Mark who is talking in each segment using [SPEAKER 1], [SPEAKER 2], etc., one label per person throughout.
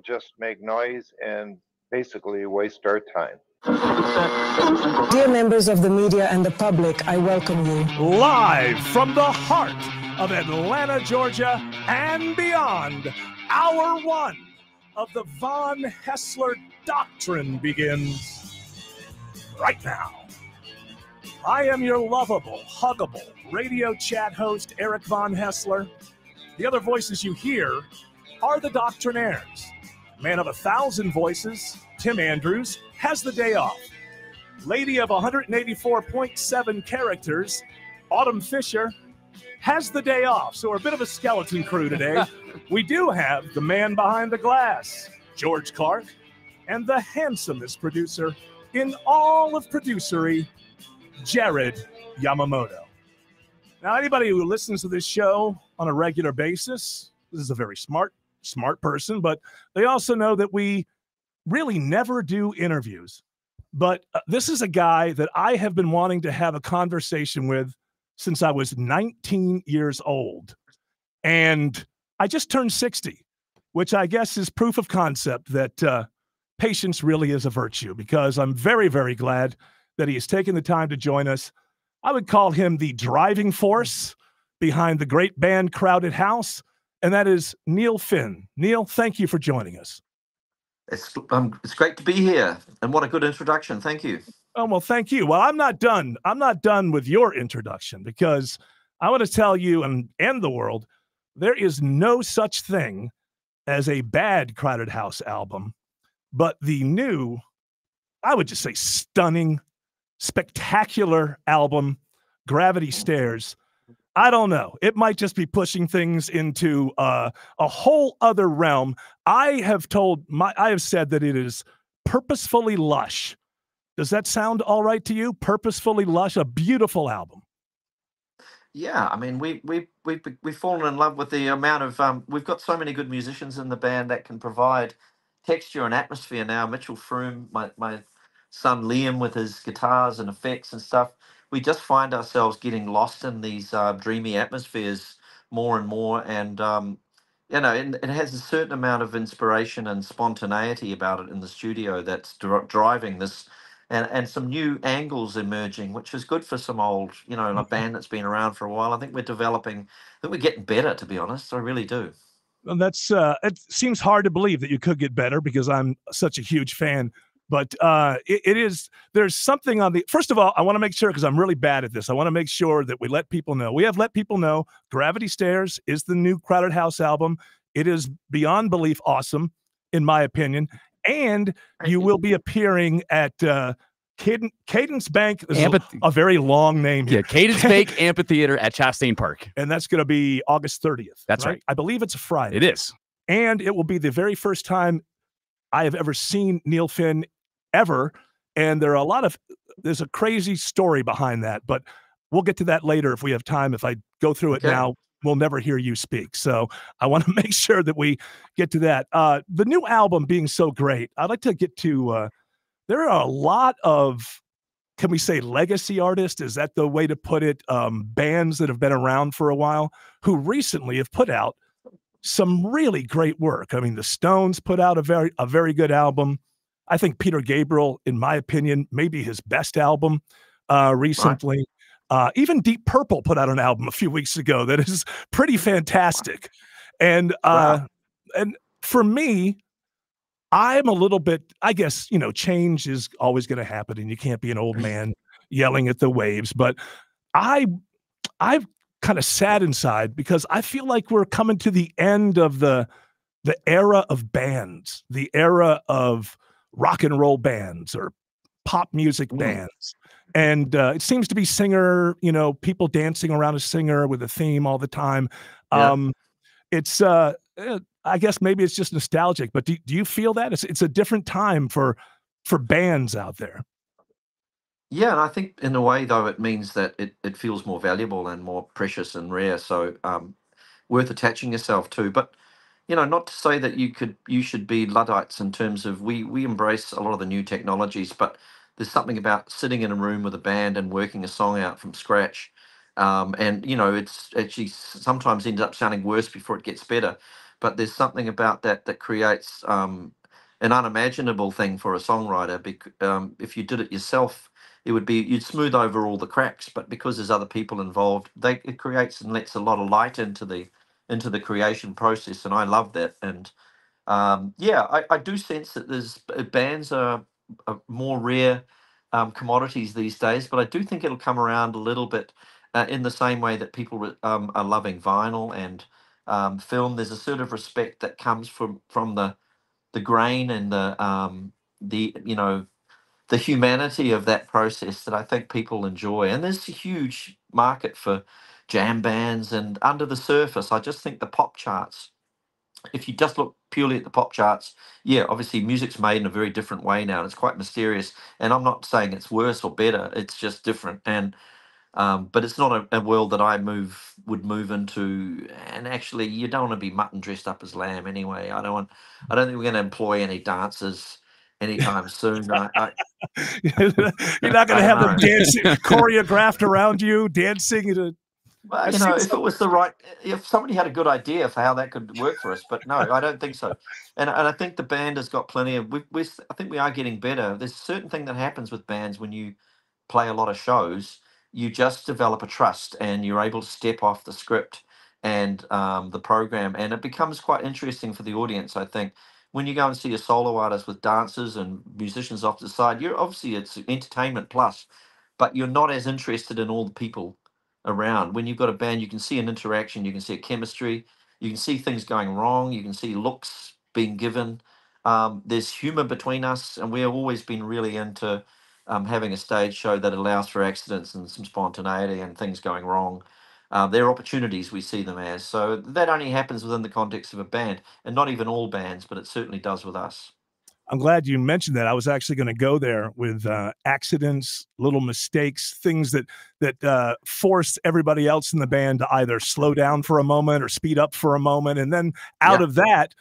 [SPEAKER 1] just make noise and basically waste our time.
[SPEAKER 2] Dear members of the media and the public, I welcome you.
[SPEAKER 3] Live from the heart of Atlanta, Georgia, and beyond, Hour 1 of the Von Haessler Doctrine begins right now. I am your lovable, huggable radio chat host, Eric Von Haessler. The other voices you hear are the Doctrinaires. Man of 1,000 voices, Tim Andrews, has the day off. Lady of 184.7 characters, Autumn Fisher, has the day off. So we're a bit of a skeleton crew today. We do have the man behind the glass, George Clark, and the handsomest producer in all of producery, Jared Yamamoto. Now, anybody who listens to this show on a regular basis, this is a very smart person, but they also know that we really never do interviews. But this is a guy that I have been wanting to have a conversation with since I was 19 years old. And I just turned 60, which I guess is proof of concept that patience really is a virtue, because I'm very, very glad that he has taken the time to join us. I would call him the driving force behind the great band Crowded House, and that is Neil Finn. Neil, thank you for joining us.
[SPEAKER 4] It's great to be here, and what a good introduction. Thank you.
[SPEAKER 3] Oh, well, thank you. Well, I'm not done. I'm not done with your introduction, because I want to tell you and the world, there is no such thing as a bad Crowded House album, but the new, I would just say stunning, spectacular album, Gravity Stairs. I don't know. It might just be pushing things into a whole other realm. I have said that it is purposefully lush. Does that sound all right to you? Purposefully lush, a beautiful album.
[SPEAKER 4] Yeah, I mean, we've fallen in love with the amount of we've got so many good musicians in the band that can provide texture and atmosphere now. Mitchell Froome, my son Liam with his guitars and effects and stuff. We just find ourselves getting lost in these dreamy atmospheres more and more, and it has a certain amount of inspiration and spontaneity about it in the studio that's driving this, and some new angles emerging, which is good for some old, a band that's been around for a while. I think we're getting better, to be honest. I really do.
[SPEAKER 3] Well, that's it seems hard to believe that you could get better, because I'm such a huge fan. But there's something on the, first of all, I want to make sure, because I'm really bad at this, I want to make sure that we let people know. We have let people know Gravity Stairs is the new Crowded House album. It is beyond belief awesome, in my opinion. And you will be appearing at Cadence Bank. This is a very long name here.
[SPEAKER 5] Yeah, Cadence Bank Amphitheater at Chastain Park.
[SPEAKER 3] And that's going to be August 30th.
[SPEAKER 5] That's right.
[SPEAKER 3] I believe it's a Friday.
[SPEAKER 5] It is.
[SPEAKER 3] And it will be the very first time I have ever seen Neil Finn ever. And there's a crazy story behind that, but we'll get to that later if we have time. If I go through it now, we'll never hear you speak. So I want to make sure that we get to that. The new album being so great, I'd like to get to, there are a lot of, can we say legacy artists? Is that the way to put it? Bands that have been around for a while who recently have put out some really great work. I mean, the Stones put out a very good album. I think Peter Gabriel, in my opinion, maybe his best album recently. Right. Even Deep Purple put out an album a few weeks ago that is pretty fantastic. And and for me, I'm a little bit, I guess, change is always going to happen, and you can't be an old man yelling at the waves. But I'm kind of sad inside, because I feel like we're coming to the end of the era of bands, the era of rock and roll bands or pop music bands. And it seems to be singer, people dancing around a singer with a theme all the time. Yeah. It's, I guess maybe it's just nostalgic, but do you feel that it's a different time for bands out there?
[SPEAKER 4] Yeah, and I think in a way, though, it means that it feels more valuable and more precious and rare. So worth attaching yourself to. But not to say that you should be Luddites in terms of we embrace a lot of the new technologies, but there's something about sitting in a room with a band and working a song out from scratch. And it's actually sometimes ends up sounding worse before it gets better. but there's something about that that creates an unimaginable thing for a songwriter. If you did it yourself, you'd smooth over all the cracks. But because there's other people involved, it creates and lets a lot of light into the creation process, and I love that. And yeah, I do sense that there's bands are more rare commodities these days, but I do think it'll come around a little bit in the same way that people are loving vinyl and film. There's a sort of respect that comes from the grain and the the humanity of that process that I think people enjoy. And there's a huge market for jam bands. And under the surface, I just think the pop charts, if you just look purely at the pop charts, yeah, obviously music's made in a very different way now. And it's quite mysterious. And I'm not saying it's worse or better. It's just different. And but it's not a world that I would move into. And actually, you don't want to be mutton dressed up as lamb anyway. I don't think we're going to employ any dancers anytime soon.
[SPEAKER 3] You're not going to have them dancing, choreographed around you, dancing.
[SPEAKER 4] Well, if somebody had a good idea for how that could work for us, but no, I don't think so. And I think the band has got plenty of. I think we are getting better. There's a certain thing that happens with bands when you play a lot of shows. You just develop a trust, and you're able to step off the script and the program, and it becomes quite interesting for the audience. I think when you go and see a solo artist with dancers and musicians off to the side, it's entertainment plus, but you're not as interested in all the people around. When you've got a band, you can see an interaction, you can see a chemistry, you can see things going wrong, you can see looks being given. There's humor between us, and we've always been really into having a stage show that allows for accidents and some spontaneity and things going wrong. They're opportunities, we see them as. So that only happens within the context of a band, and not even all bands, but it certainly does with us.
[SPEAKER 3] I'm glad you mentioned that. I was actually going to go there with accidents, little mistakes, things that force everybody else in the band to either slow down for a moment or speed up for a moment. And then out of that,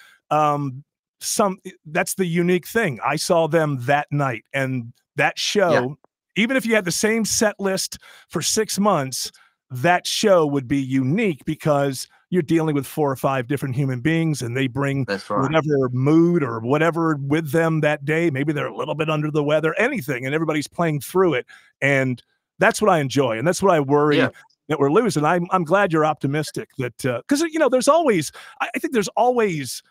[SPEAKER 3] that's the unique thing. I saw them that night, and that show, even if you had the same set list for 6 months, that show would be unique because you're dealing with 4 or 5 different human beings, and they bring whatever mood or whatever with them that day. Maybe they're a little bit under the weather, anything, and everybody's playing through it. And that's what I enjoy, and that's what I worry that we're losing. I'm glad you're optimistic that because there's always, I think there's always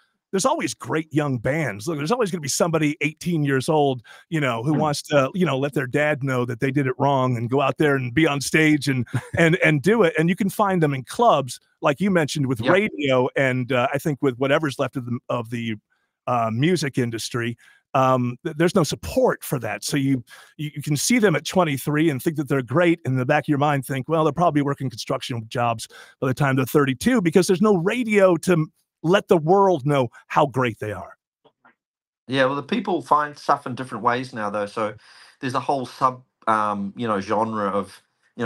[SPEAKER 3] great young bands. Look, there's always going to be somebody 18 years old, who wants to, let their dad know that they did it wrong and go out there and be on stage and do it. And you can find them in clubs, like you mentioned, with radio, and I think with whatever's left of the music industry. There's no support for that. So you can see them at 23 and think that they're great. In the back of your mind, think, well, they're probably working construction jobs by the time they're 32, because there's no radio to let the world know how great they are.
[SPEAKER 4] Yeah, well, the people find stuff in different ways now, though. So there's a whole genre of,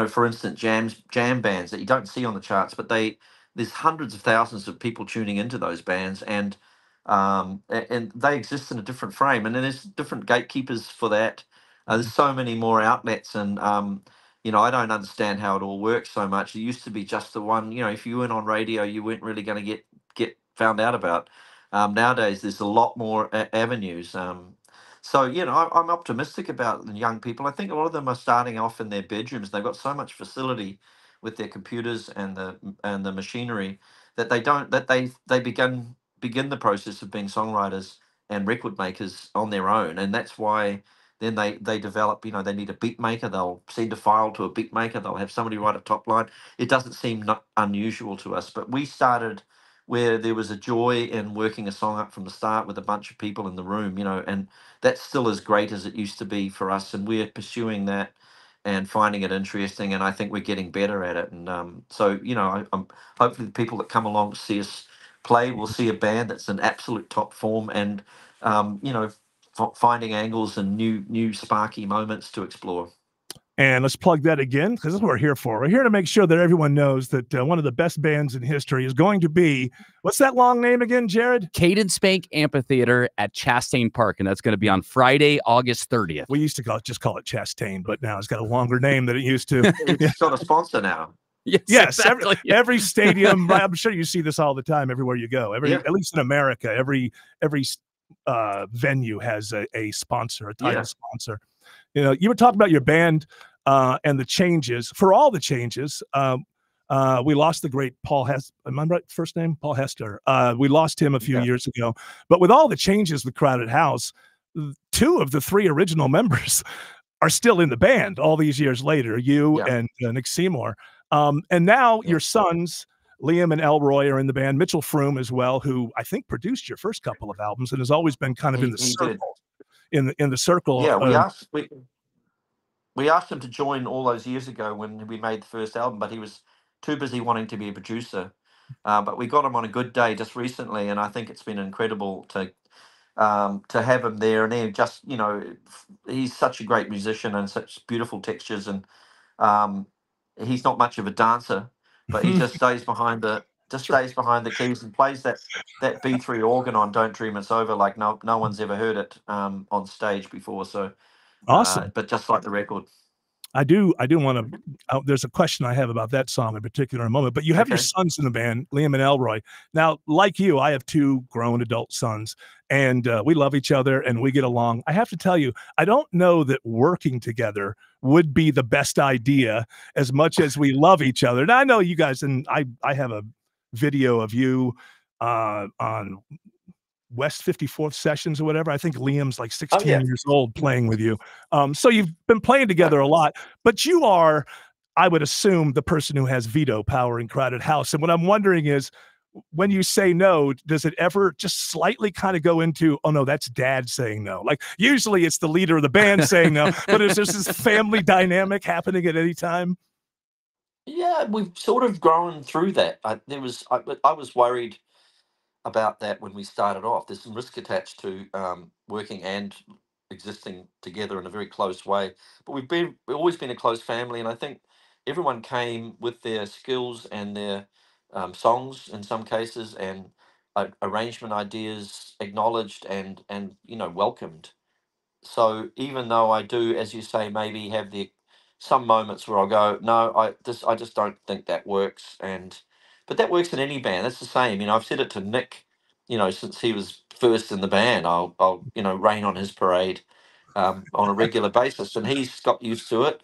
[SPEAKER 4] for instance, jam bands that you don't see on the charts, but there's hundreds of thousands of people tuning into those bands, and they exist in a different frame, and then there's different gatekeepers for that. There's so many more outlets, and I don't understand how it all works so much. It used to be just the one. If you weren't on radio, you weren't really going to get found out about. Nowadays, there's a lot more avenues. So I'm optimistic about the young people. I think a lot of them are starting off in their bedrooms. They've got so much facility with their computers and the machinery that they begin the process of being songwriters and record makers on their own, and that's why then they develop. They need a beat maker. They'll send a file to a beat maker. They'll have somebody write a top line. It doesn't seem not unusual to us, but we started where there was a joy in working a song up from the start with a bunch of people in the room, and that's still as great as it used to be for us, and we're pursuing that and finding it interesting, and I think we're getting better at it. And so I'm hopefully the people that come along to see us play will see a band that's in absolute top form, and finding angles and new sparky moments to explore.
[SPEAKER 3] And let's plug that again, because that's what we're here for. We're here to make sure that everyone knows that one of the best bands in history is going to be, what's that long name again, Jared?
[SPEAKER 5] Cadence Bank Amphitheater at Chastain Park, and that's going to be on Friday, August 30th.
[SPEAKER 3] We used to just call it Chastain, but now it's got a longer name than it used to.
[SPEAKER 4] It's got a sponsor now.
[SPEAKER 3] Yes,
[SPEAKER 5] exactly.
[SPEAKER 3] every stadium. Right, I'm sure you see this all the time everywhere you go.
[SPEAKER 4] Yeah.
[SPEAKER 3] At least in America, every venue has a sponsor, a title
[SPEAKER 4] Yeah.
[SPEAKER 3] sponsor. You know, you were talking about your band and the changes. For all the changes, we lost the great Paul Hess. Am I right? First name Paul Haessler. We lost him a few years ago. But with all the changes, the Crowded House, 2 of the 3 original members are still in the band all these years later. You and Nick Seymour. And now your sons, Liam and Elroy, are in the band. Mitchell Froome as well, who I think produced your first couple of albums and has always been kind of in the circle. In the circle.
[SPEAKER 4] Yeah, we asked him to join all those years ago when we made the first album, but he was too busy wanting to be a producer. But we got him on a good day just recently, and I think it's been incredible to have him there. And he just, he's such a great musician and such beautiful textures. And he's not much of a dancer, but he just stays behind the keys and plays that B3 organ on "Don't Dream It's Over" like no one's ever heard it on stage before. So
[SPEAKER 3] awesome.
[SPEAKER 4] But just like the record.
[SPEAKER 3] I do want to. There's a question I have about that song in particular in a moment. But you have your sons in the band, Liam and Elroy. Now, like you, I have 2 grown adult sons, and we love each other and we get along. I have to tell you, I don't know that working together would be the best idea as much as we love each other. And I know you guys, and I have a video of you on West 54th Sessions or whatever. I think Liam's like 16 years old playing with you. So you've been playing together a lot, but you are, I would assume, the person who has veto power in Crowded House. And what I'm wondering is, when you say no, does it ever just slightly kind of go into, oh no, that's dad saying no? Like usually it's the leader of the band saying no, but is there this family dynamic happening at any time?
[SPEAKER 4] Yeah, we've sort of grown through that. I was worried about that when we started off. There's some risk attached to working and existing together in a very close way. But we've always been a close family, and I think everyone came with their skills and their songs in some cases, and arrangement ideas acknowledged and welcomed. So even though I do, as you say, maybe have some moments where I'll go, no, I just don't think that works, but that works in any band. That's the same. I've said it to Nick, since he was first in the band. I'll rain on his parade on a regular basis, and he's got used to it.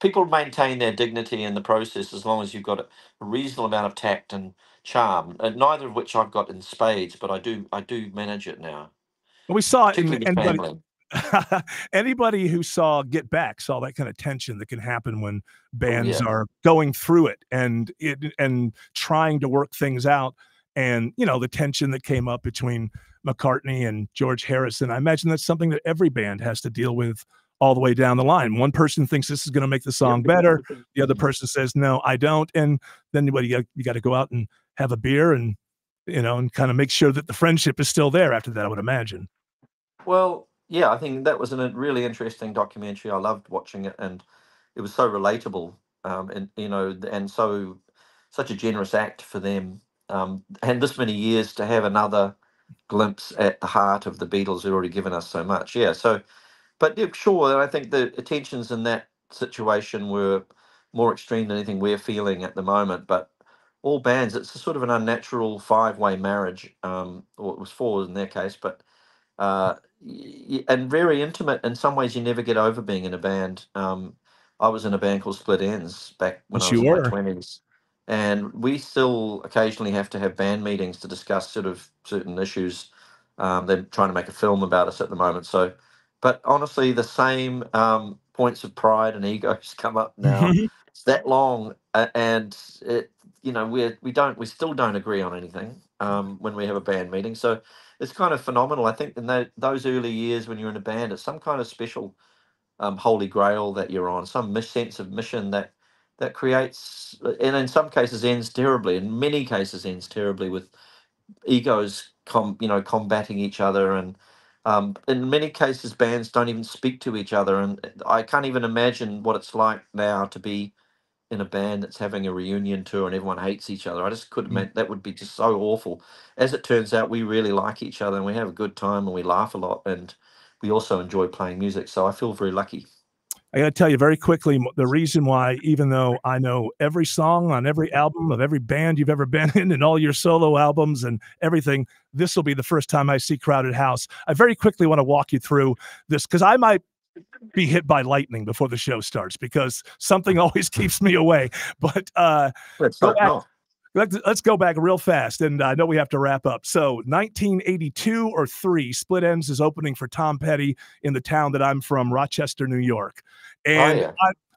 [SPEAKER 4] People maintain their dignity in the process as long as you've got a reasonable amount of tact and charm, neither of which I've got in spades, but I do manage it now.
[SPEAKER 3] We saw it in
[SPEAKER 4] Particularly with family.
[SPEAKER 3] Anybody who saw Get Back saw that kind of tension that can happen when bands are going through it and trying to work things out, and the tension that came up between McCartney and George Harrison. I imagine that's something that every band has to deal with all the way down the line. One person thinks this is going to make the song better, the other person says no, I don't, and then you got to go out and have a beer and and kind of make sure that the friendship is still there after that, I would imagine.
[SPEAKER 4] Well, yeah, I think that was a really interesting documentary. I loved watching it, and it was so relatable, and such a generous act for them, and this many years to have another glimpse at the heart of the Beatles who'd already given us so much. Yeah, so, but yeah, sure, and I think the tensions in that situation were more extreme than anything we're feeling at the moment. But all bands, it's a sort of an unnatural 5-way marriage, or it was 4 in their case, but and very intimate in some ways. You never get over being in a band. I was in a band called Split Ends back when I was in my 20s, and we still occasionally have to have band meetings to discuss sort of certain issues. They're trying to make a film about us at the moment. So, but honestly, the same points of pride and egos come up now. It's that long, and it, we still don't agree on anything when we have a band meeting. So it's kind of phenomenal. I think in those early years when you're in a band, it's some kind of special holy grail that you're on, some sense of mission that creates, and in some cases ends terribly. In many cases ends terribly with egos combating each other, and in many cases bands don't even speak to each other. And I can't even imagine what it's like now to be in a band that's having a reunion tour and everyone hates each other. I just couldn't imagine. That would be just so awful. As it turns out, we really like each other and we have a good time and we laugh a lot, and we also enjoy playing music. So I feel very lucky.
[SPEAKER 3] I got to tell you very quickly the reason why, even though I know every song on every album of every band you've ever been in and all your solo albums and everything, this will be the first time I see Crowded House. I very quickly want to walk you through this because I might be hit by lightning before the show starts because something always keeps me away. But let's go back real fast, and I know we have to wrap up. So 1982 or 3, Split Enz is opening for Tom Petty in the town that I'm from, Rochester, New York. And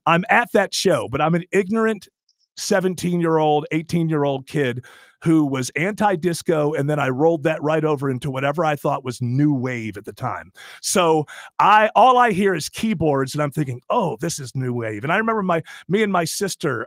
[SPEAKER 3] I'm at that show, but I'm an ignorant 17-year-old, 18-year-old kid who was anti-disco, and then I rolled that right over into whatever I thought was new wave at the time. So all I hear is keyboards, and I'm thinking, oh, this is new wave. And I remember me and my sister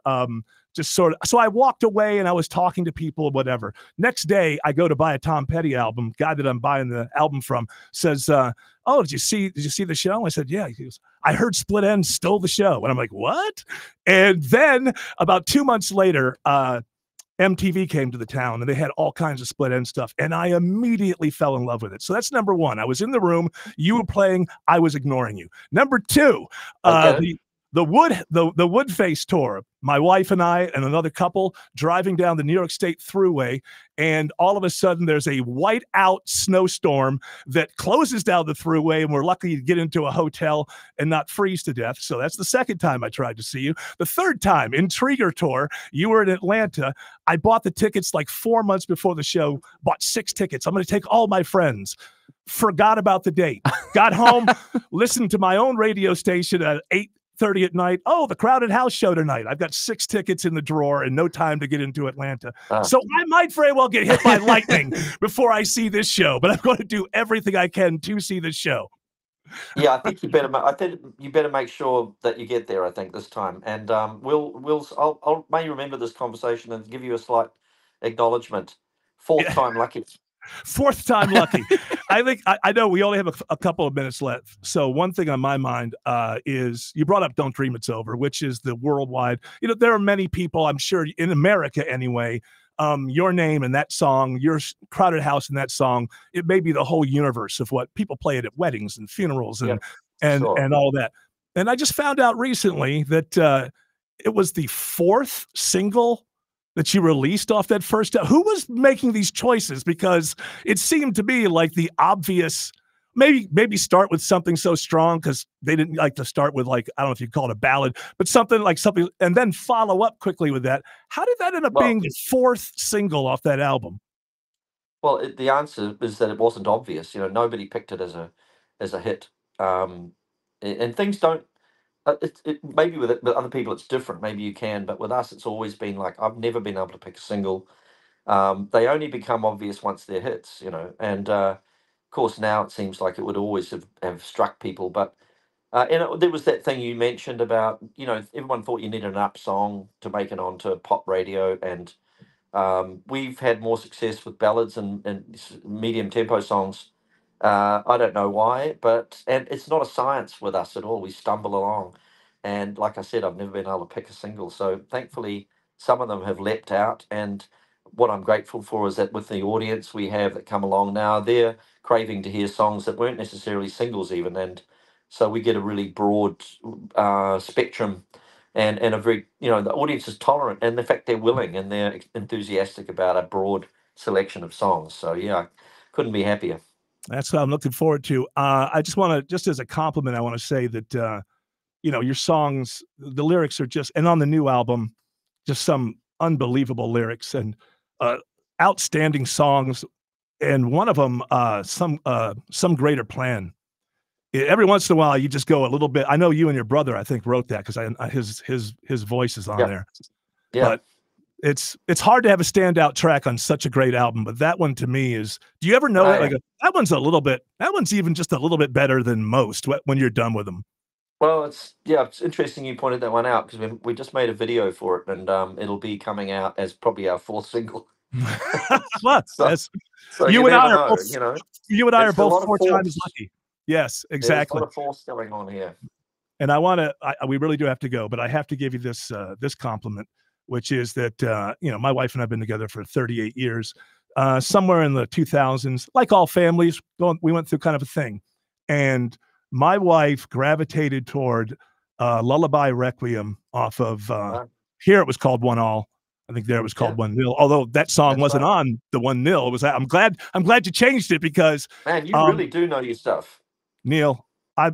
[SPEAKER 3] just sort of, so I walked away and I was talking to people, whatever. Next day, I go to buy a Tom Petty album. Guy that I'm buying the album from says, oh, did you see the show? I said, yeah. He goes, I heard Split Enz stole the show. And I'm like, what? And then about 2 months later, MTV came to the town and they had all kinds of Split Enz stuff. And I immediately fell in love with it. So that's number one. I was in the room, you were playing, I was ignoring you. Number two, the Woodface tour, my wife and I and another couple driving down the New York State Thruway, and all of a sudden there's a whiteout snowstorm that closes down the Thruway, and we're lucky to get into a hotel and not freeze to death. So that's the second time I tried to see you. The third time, Intriguer tour, you were in Atlanta. I bought the tickets like 4 months before the show, bought 6 tickets. I'm going to take all my friends. Forgot about the date. Got home, listened to my own radio station at 8:30 at night. Oh, the Crowded House show tonight. I've got 6 tickets in the drawer and no time to get into Atlanta. So I might very well get hit by lightning before I see this show, but I'm going to do everything I can to see this show.
[SPEAKER 4] Yeah, I think you better make sure that you get there, I think, this time. And I'll may remember this conversation and give you a slight acknowledgement. Fourth time lucky.
[SPEAKER 3] Fourth time lucky. I think I know we only have a couple of minutes left. So one thing on my mind is you brought up "Don't Dream It's Over," which is the worldwide. There are many people, I'm sure, in America anyway. Your name and that song, your Crowded House and that song, it may be the whole universe of what people play it at weddings and funerals and all that. And I just found out recently that it was the 4th single that you released off that first. Who was making these choices? Because it seemed to be like the obvious, maybe start with something so strong because they didn't like to start with, like, I don't know if you call it a ballad, but something, and then follow up quickly with that. How did that end up being the 4th single off that album?
[SPEAKER 4] Well, the answer is that it wasn't obvious. Nobody picked it as a hit, and things don't. Maybe with other people it's different. Maybe you can, but with us it's always been like I've never been able to pick a single. They only become obvious once they're hits, and of course now it seems like it would always have struck people. But there was that thing you mentioned about everyone thought you needed an up song to make it onto pop radio, and we've had more success with ballads and medium tempo songs. I don't know why, and it's not a science with us at all. We stumble along, and like I said, I've never been able to pick a single. So thankfully, some of them have leapt out, and what I'm grateful for is that with the audience we have that come along now, they're craving to hear songs that weren't necessarily singles even, and so we get a really broad spectrum, and a very the audience is tolerant, and in fact they're willing and they're enthusiastic about a broad selection of songs. So yeah, couldn't be happier.
[SPEAKER 3] That's what I'm looking forward to. I just want to, just as a compliment, I want to say that, your songs, the lyrics are just, and on the new album, just some unbelievable lyrics and outstanding songs. And one of them, some greater plan. Every once in a while, you just go a little bit. I know you and your brother, I think, wrote that because his voice is on there. Yeah. But it's hard to have a standout track on such a great album, but that one to me is. Do you ever know that one's that one's even just a little bit better than most when you're done with them?
[SPEAKER 4] Well, it's interesting you pointed that one out because we just made a video for it, and it'll be coming out as probably our 4th single.
[SPEAKER 3] So you and I are both, you and I are both 4 times lucky. Yes, exactly.
[SPEAKER 4] There's a lot of force going on here.
[SPEAKER 3] And we really do have to go, but I have to give you this compliment, which is that, my wife and I have been together for 38 years. Somewhere in the 2000s, like all families, we went through kind of a thing. And my wife gravitated toward Lullaby Requiem off of
[SPEAKER 4] Right.
[SPEAKER 3] here. It was called One All. I think there it was called 1-0. Although that song
[SPEAKER 4] That's
[SPEAKER 3] wasn't
[SPEAKER 4] right.
[SPEAKER 3] on the 1-0. It was. I'm glad you changed it because
[SPEAKER 4] Man, you really do know your stuff.
[SPEAKER 3] Neil,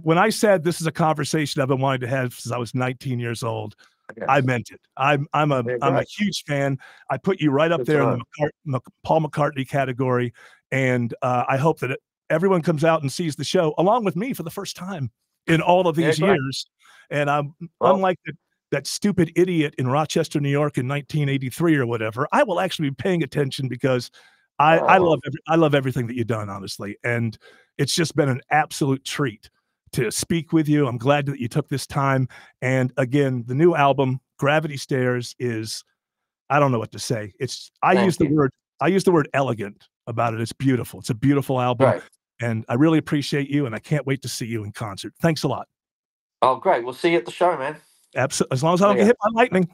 [SPEAKER 3] when I said this is a conversation I've been wanting to have since I was 19 years old,
[SPEAKER 4] Yes.
[SPEAKER 3] I meant it. I'm a huge fan. I put you right up there in the Paul McCartney category, and I hope that everyone comes out and sees the show along with me for the first time in all of these years. And unlike that stupid idiot in Rochester, New York in 1983 or whatever, I will actually be paying attention because I love everything that you've done, honestly. And it's just been an absolute treat to speak with you. I'm glad that you took this time. And again, the new album, Gravity Stairs, is, I don't know what to say. I use the word elegant about it. It's beautiful. It's a beautiful album.
[SPEAKER 4] Right.
[SPEAKER 3] And I really appreciate you, and I can't wait to see you in concert. Thanks a lot.
[SPEAKER 4] Oh, great. We'll see you at the show, man.
[SPEAKER 3] Absolutely. As long as I don't get hit by lightning.